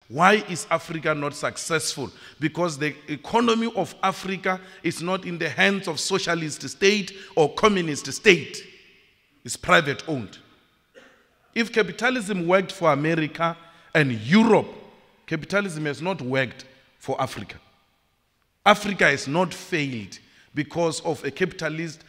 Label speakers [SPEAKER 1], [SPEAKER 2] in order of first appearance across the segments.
[SPEAKER 1] Why is Africa not successful? Because the economy of Africa is not in the hands of socialist state or communist state. It's private owned. If capitalism worked for America and Europe, capitalism has not worked for Africa. Africa has not failed because of a capitalist,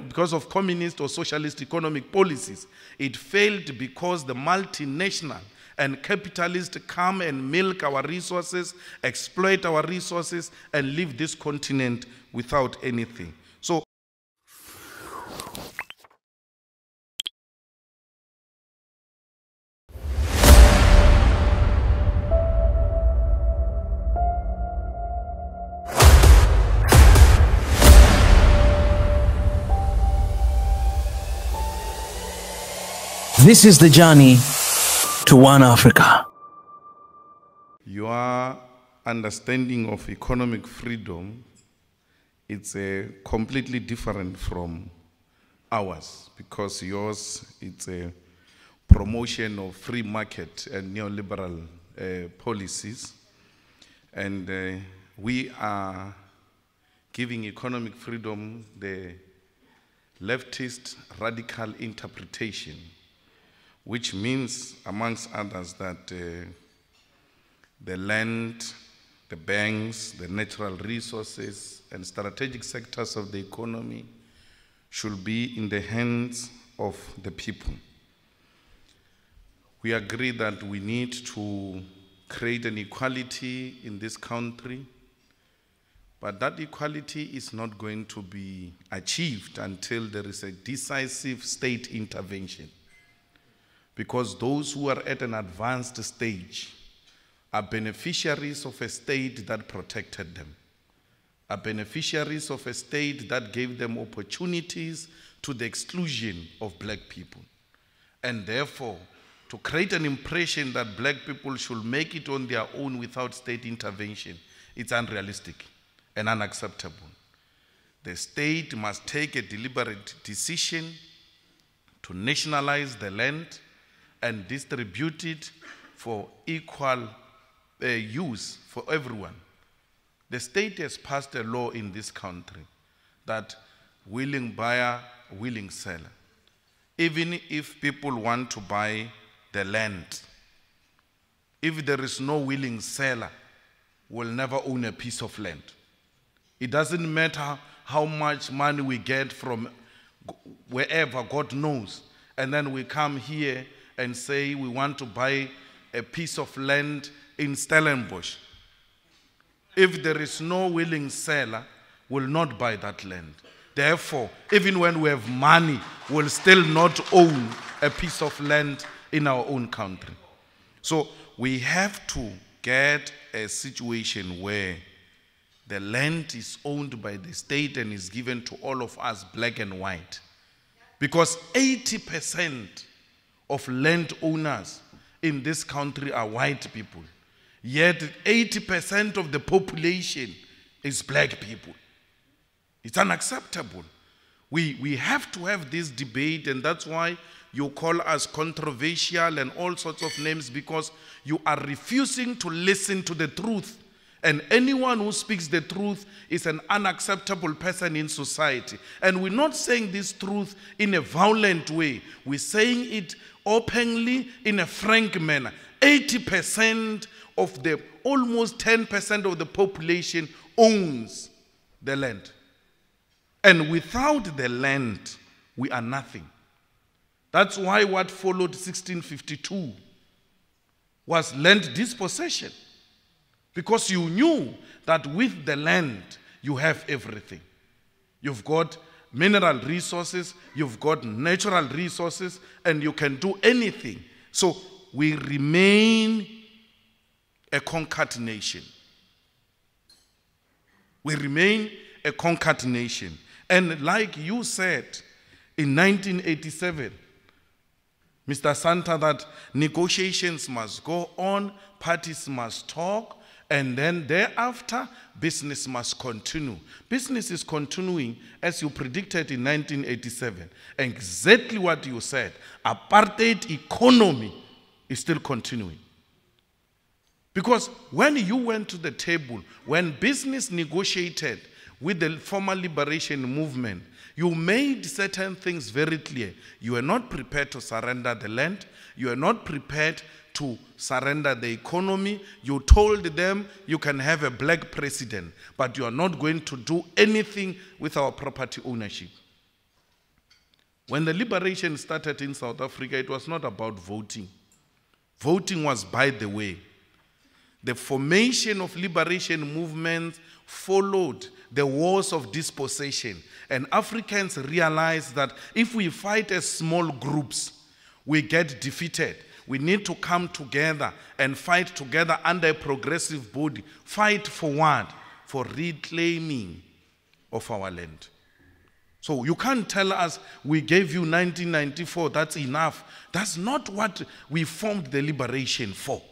[SPEAKER 1] because of communist or socialist economic policies. It failed because the multinational and capitalists come and milk our resources, exploit our resources, and leave this continent without anything. So,
[SPEAKER 2] this is the journey to one Africa.
[SPEAKER 1] Your understanding of economic freedom, it's completely different from ours, because yours, it's a promotion of free market and neoliberal policies. And we are giving economic freedom the leftist radical interpretation, which means, amongst others, that the land, the banks, the natural resources, and strategic sectors of the economy should be in the hands of the people. We agree that we need to create an equality in this country, but that equality is not going to be achieved until there is a decisive state intervention. Because those who are at an advanced stage are beneficiaries of a state that protected them, are beneficiaries of a state that gave them opportunities to the exclusion of black people. And therefore, to create an impression that black people should make it on their own without state intervention, it's unrealistic and unacceptable. The state must take a deliberate decision to nationalize the land and distribute it for equal use for everyone. The state has passed a law in this country that willing buyer, willing seller. Even if people want to buy the land, if there is no willing seller, we'll never own a piece of land. It doesn't matter how much money we get from wherever, God knows, and then we come here and say we want to buy a piece of land in Stellenbosch. If there is no willing seller, we'll not buy that land. Therefore, even when we have money, we'll still not own a piece of land in our own country. So we have to get a situation where the land is owned by the state and is given to all of us, black and white. Because 80% of landowners in this country are white people. Yet 80% of the population is black people. It's unacceptable. We have to have this debate, and that's why you call us controversial and all sorts of names, because you are refusing to listen to the truth. And anyone who speaks the truth is an unacceptable person in society. And we're not saying this truth in a violent way. We're saying it openly in a frank manner. 80% of the, almost 10% of the population owns the land. And without the land, we are nothing. That's why what followed 1652 was land dispossession. Because you knew that with the land, you have everything. You've got mineral resources, you've got natural resources, and you can do anything. So we remain a conquered nation. We remain a conquered nation. And like you said in 1987, Mr. Santa, that negotiations must go on, parties must talk, and then thereafter, business must continue. Business is continuing as you predicted in 1987. Exactly what you said. Apartheid economy is still continuing. Because when you went to the table, when business negotiated with the former liberation movement, you made certain things very clear. You are not prepared to surrender the land. You are not prepared to surrender the economy. You told them you can have a black president, but you are not going to do anything with our property ownership. When the liberation started in South Africa, it was not about voting. Voting was by the way. The formation of liberation movements followed the wars of dispossession. And Africans realized that if we fight as small groups, we get defeated. We need to come together and fight together under a progressive body. Fight for what? For reclaiming of our land. So you can't tell us we gave you 1994, that's enough. That's not what we formed the liberation for.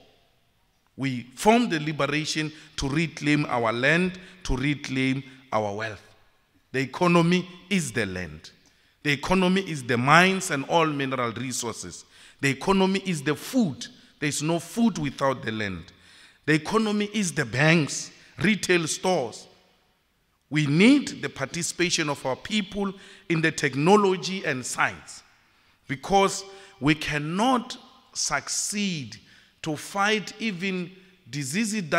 [SPEAKER 1] We formed the liberation to reclaim our land, to reclaim our wealth. The economy is the land. The economy is the mines and all mineral resources. The economy is the food. There is no food without the land. The economy is the banks, retail stores. We need the participation of our people in the technology and science, because we cannot succeed to fight even diseases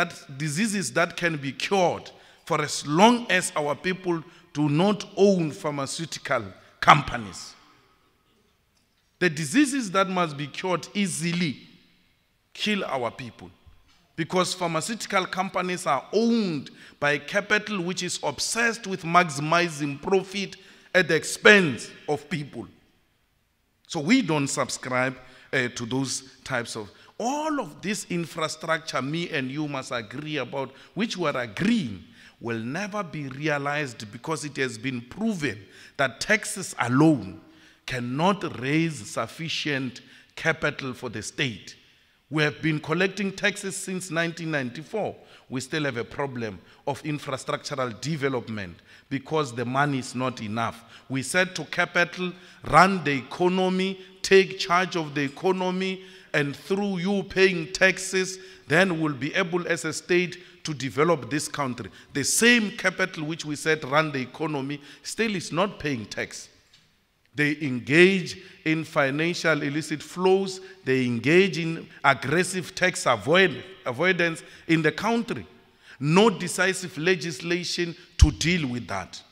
[SPEAKER 1] that can be cured for as long as our people do not own pharmaceutical companies. The diseases that must be cured easily kill our people, because pharmaceutical companies are owned by capital which is obsessed with maximizing profit at the expense of people. So we don't subscribe to those types of... All of this infrastructure, me and you must agree about, which we are agreeing, will never be realized, because it has been proven that taxes alone cannot raise sufficient capital for the state. We have been collecting taxes since 1994. We still have a problem of infrastructural development because the money is not enough. We said to capital, run the economy, take charge of the economy, and through you paying taxes, then we'll be able as a state to develop this country. The same capital which we said run the economy still is not paying tax. They engage in financial illicit flows. They engage in aggressive tax avoidance in the country. No decisive legislation to deal with that.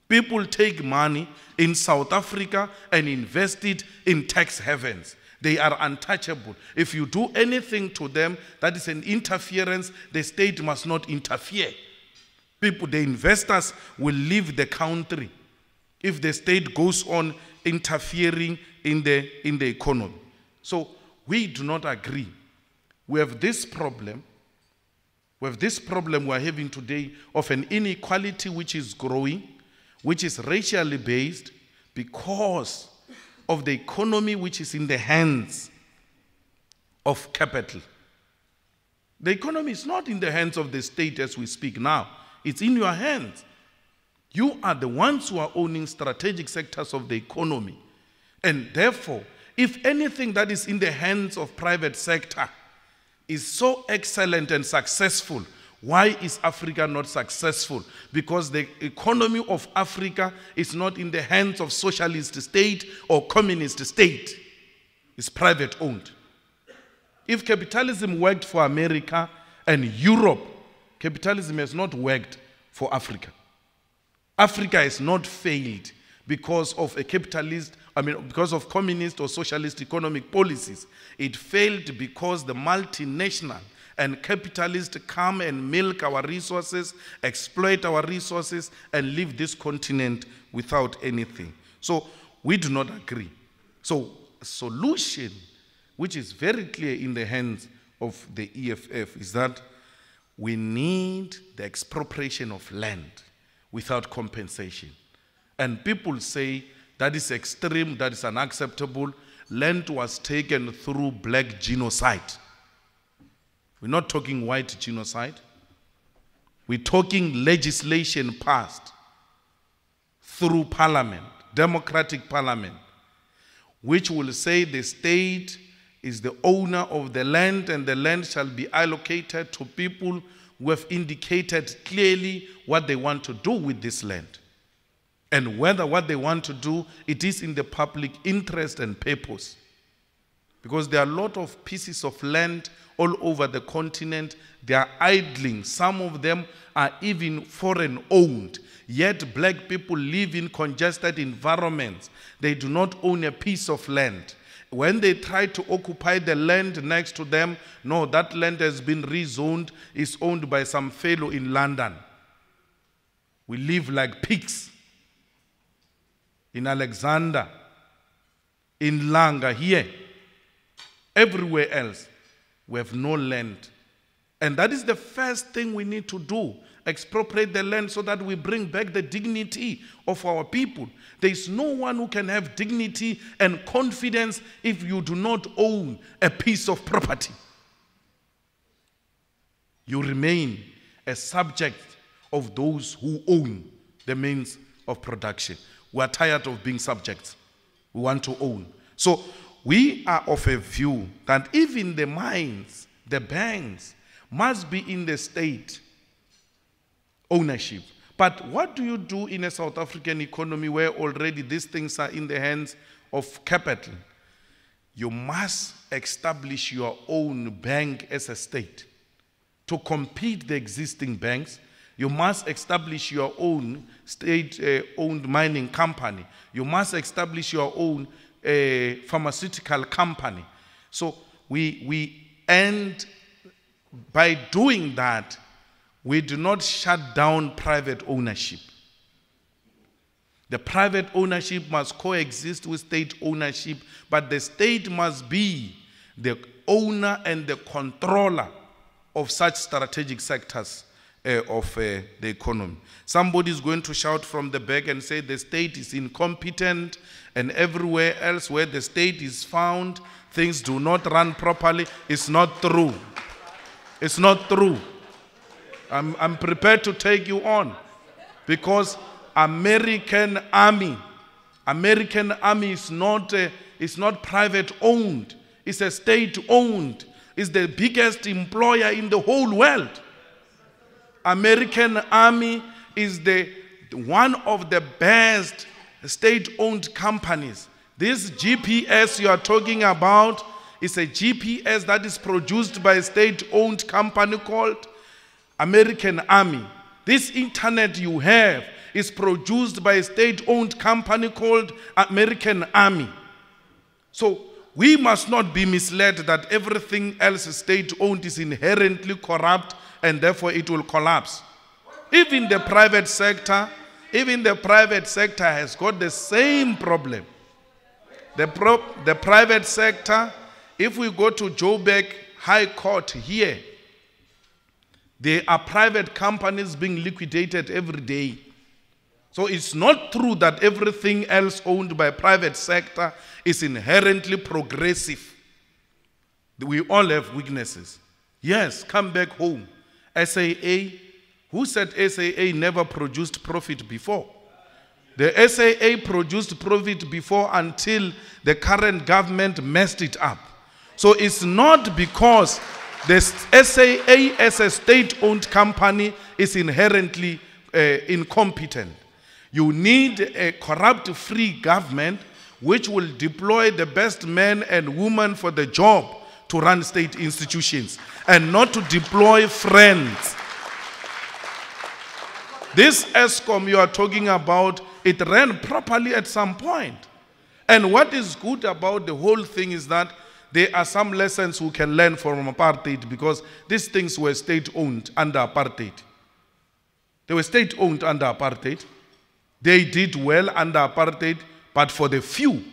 [SPEAKER 1] People take money in South Africa and invest it in tax havens. They are untouchable. If you do anything to them that is an interference, the state must not interfere. People, the investors will leave the country if the state goes on interfering in the economy. So we do not agree. We have this problem. We have this problem we are having today of an inequality which is growing, which is racially based, because of the economy which is in the hands of capital. The economy is not in the hands of the state as we speak now. It's in your hands. You are the ones who are owning strategic sectors of the economy. And therefore, if anything that is in the hands of private sector is so excellent and successful, why is Africa not successful? Because the economy of Africa is not in the hands of socialist state or communist state. It's private owned. If capitalism worked for America and Europe, capitalism has not worked for Africa. Africa has not failed because of because of communist or socialist economic policies. It failed because the multinational and capitalists come and milk our resources, exploit our resources, and leave this continent without anything. So we do not agree. So a solution, which is very clear in the hands of the EFF, is that we need the expropriation of land without compensation. And people say that is extreme, that is unacceptable. Land was taken through black genocide. We're not talking white genocide. We're talking legislation passed through parliament, democratic parliament, which will say the state is the owner of the land, and the land shall be allocated to people who have indicated clearly what they want to do with this land. And whether what they want to do, it is in the public interest and purpose. Because there are a lot of pieces of land all over the continent. They are idling. Some of them are even foreign owned. Yet black people live in congested environments. They do not own a piece of land. When they try to occupy the land next to them, no, that land has been rezoned, is owned by some fellow in London. We live like pigs. In Alexander, in Langa, here, everywhere else, we have no land. And that is the first thing we need to do. Expropriate the land so that we bring back the dignity of our people. There is no one who can have dignity and confidence if you do not own a piece of property. You remain a subject of those who own the means of production. We are tired of being subjects. We want to own. So we are of a view that even the mines, the banks, must be in the state ownership. But what do you do in a South African economy where already these things are in the hands of capital? You must establish your own bank as a state. To compete the existing banks, you must establish your own state-owned mining company. You must establish your own pharmaceutical company. So and by doing that, we do not shut down private ownership. The private ownership must coexist with state ownership, but the state must be the owner and the controller of such strategic sectors of the economy. Somebody is going to shout from the back and say the state is incompetent, and everywhere else where the state is found, things do not run properly. It's not true. It's not true. I'm prepared to take you on, because American Army is not private owned. It's a state owned. It's the biggest employer in the whole world. American Army is one of the best state-owned companies. This GPS you are talking about is a GPS that is produced by a state-owned company called American Army. This internet you have is produced by a state-owned company called American Army. So we must not be misled that everything else state-owned is inherently corrupt and therefore it will collapse. Even the private sector has got the same problem. The private sector, if we go to Joburg High Court here, there are private companies being liquidated every day. So it's not true that everything else owned by private sector is inherently progressive. We all have weaknesses. Yes, come back home. SAA, who said SAA never produced profit before? The SAA produced profit before until the current government messed it up. So it's not because the SAA as a state-owned company is inherently incompetent. You need a corrupt-free government which will deploy the best men and women for the job to run state institutions and not to deploy friends. This ESCOM you are talking about, it ran properly at some point. And what is good about the whole thing is that there are some lessons we can learn from apartheid, because these things were state-owned under apartheid. They were state-owned under apartheid. They did well under apartheid, but for the few.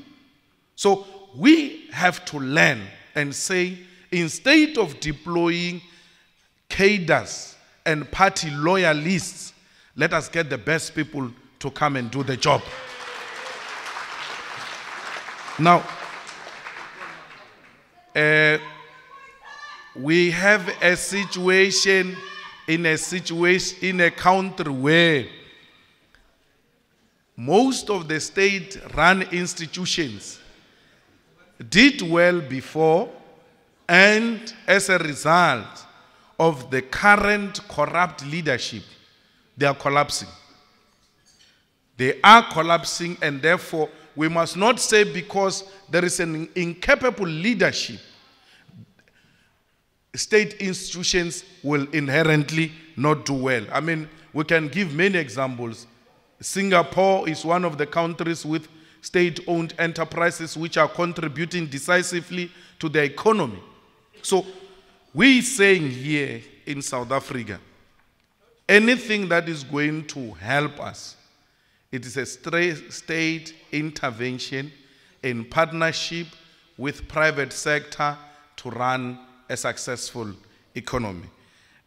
[SPEAKER 1] So we have to learn and say, instead of deploying cadres and party loyalists, let us get the best people to come and do the job. Now, we have a situation in a country where most of the state-run institutions did well before, and as a result of the current corrupt leadership, they are collapsing. They are collapsing, and therefore we must not say because there is an incapable leadership, state institutions will inherently not do well. I mean, we can give many examples. Singapore is one of the countries with state-owned enterprises which are contributing decisively to the economy. So we're saying here in South Africa, anything that is going to help us, it is a state intervention in partnership with private sector to run a successful economy.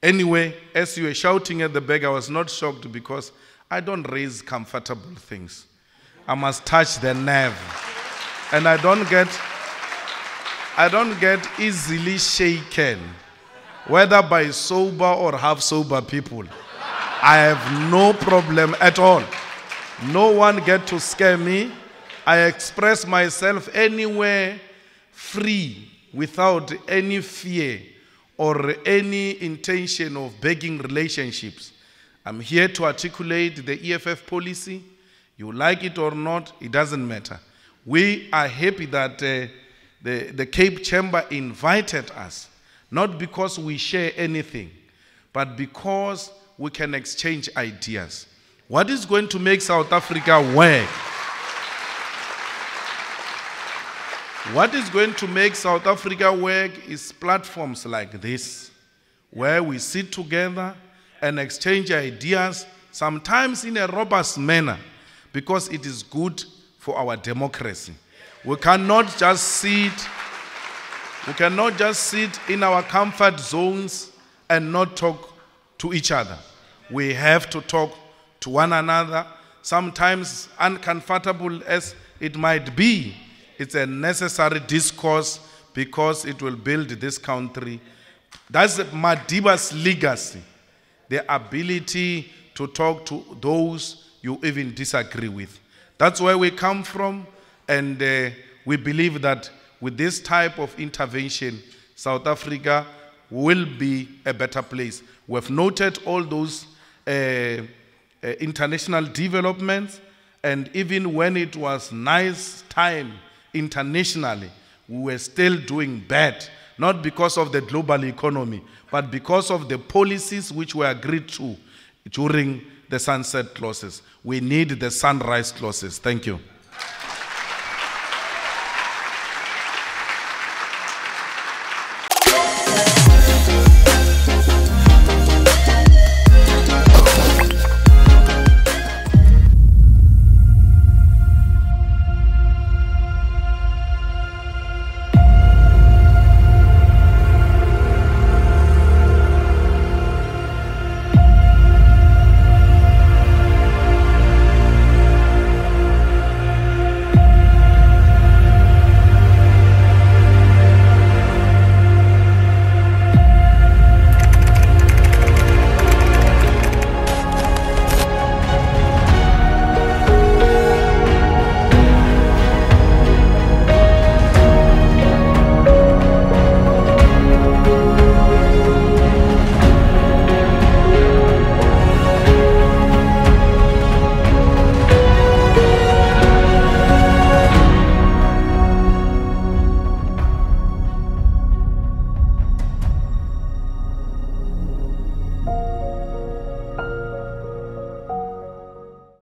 [SPEAKER 1] Anyway, as you were shouting at the back, I was not shocked because I don't raise comfortable things. I must touch the nerve. And I don't get easily shaken, whether by sober or half sober people. I have no problem at all. No one get to scare me. I express myself anywhere free, without any fear or any intention of begging relationships. I'm here to articulate the EFF policy. You like it or not, it doesn't matter. We are happy that the Cape Chamber invited us, not because we share anything, but because we can exchange ideas. What is going to make South Africa work? What is going to make South Africa work is platforms like this, where we sit together and exchange ideas, sometimes in a robust manner, because it is good for our democracy. We cannot just sit in our comfort zones and not talk to each other. We have to talk to one another, sometimes uncomfortable as it might be. It's a necessary discourse because it will build this country. That's Madiba's legacy, the ability to talk to those you even disagree with. That's where we come from, and we believe that with this type of intervention, South Africa will be a better place. We've noted all those international developments, and even when it was nice time internationally, we were still doing bad, not because of the global economy, but because of the policies which were agreed to during the sunset clauses. We need the sunrise clauses. Thank you.